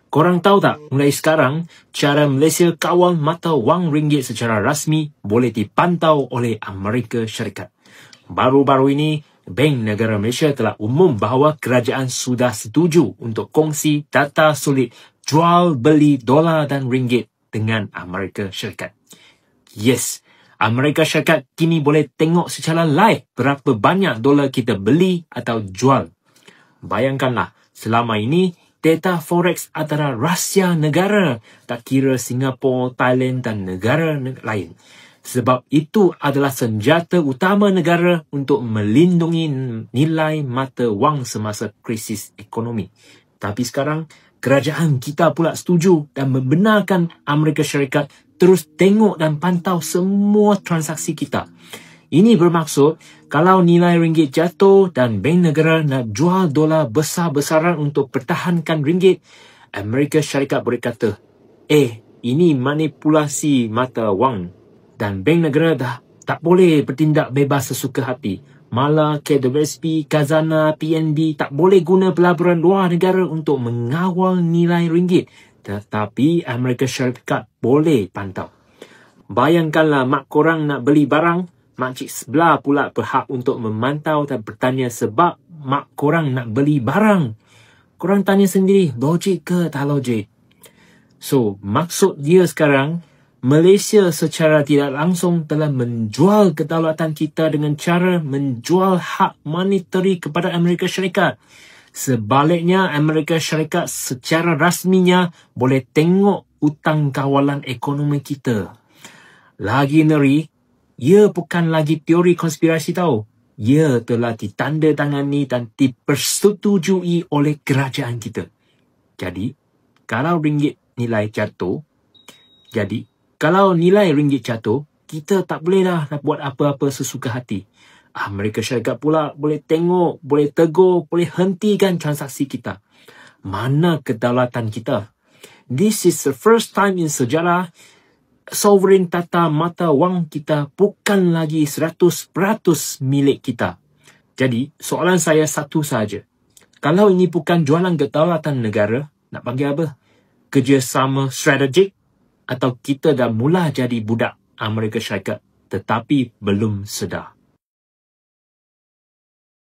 Korang tahu tak, mulai sekarang, cara Malaysia kawal mata wang ringgit secara rasmi boleh dipantau oleh Amerika Syarikat. Baru-baru ini, Bank Negara Malaysia telah umum bahawa kerajaan sudah setuju untuk kongsi data sulit jual beli dolar dan ringgit dengan Amerika Syarikat. Yes, Amerika Syarikat kini boleh tengok secara live berapa banyak dolar kita beli atau jual. Bayangkanlah, selama ini, data forex adalah rahsia negara, tak kira Singapura, Thailand dan negara lain. Sebab itu adalah senjata utama negara untuk melindungi nilai mata wang semasa krisis ekonomi. Tapi sekarang, kerajaan kita pula setuju dan membenarkan Amerika Syarikat terus tengok dan pantau semua transaksi kita. Ini bermaksud, kalau nilai ringgit jatuh dan Bank Negara nak jual dolar besar-besaran untuk pertahankan ringgit, Amerika Syarikat boleh kata, ini manipulasi mata wang dan Bank Negara dah tak boleh bertindak bebas sesuka hati. Malah KWSP, Khazanah, PNB tak boleh guna pelaburan luar negara untuk mengawal nilai ringgit. Tetapi Amerika Syarikat boleh pantau. Bayangkanlah mak korang nak beli barang, makcik sebelah pula berhak untuk memantau dan bertanya sebab mak korang nak beli barang. Korang tanya sendiri, logik ke tak logik? So, maksud dia sekarang, Malaysia secara tidak langsung telah menjual kedaulatan kita dengan cara menjual hak monetary kepada Amerika Syarikat. Sebaliknya, Amerika Syarikat secara rasminya boleh tengok hutang kawalan ekonomi kita. Lagi ngeri, ia bukan lagi teori konspirasi tahu. Ia telah ditandatangani dan dipersetujui oleh kerajaan kita. Jadi, kalau nilai ringgit jatuh, kita tak boleh dah nak buat apa-apa sesuka hati. Amerika Syarikat pula boleh tengok, boleh tegur, boleh hentikan transaksi kita. Mana kedaulatan kita? This is the first time in sejarah sovereign tata mata wang kita bukan lagi 100% milik kita. Jadi, soalan saya satu saja. Kalau ini bukan jualan kedaulatan negara, nak panggil apa? Kerjasama strategik? Atau kita dah mula jadi budak Amerika Syarikat tetapi belum sedar?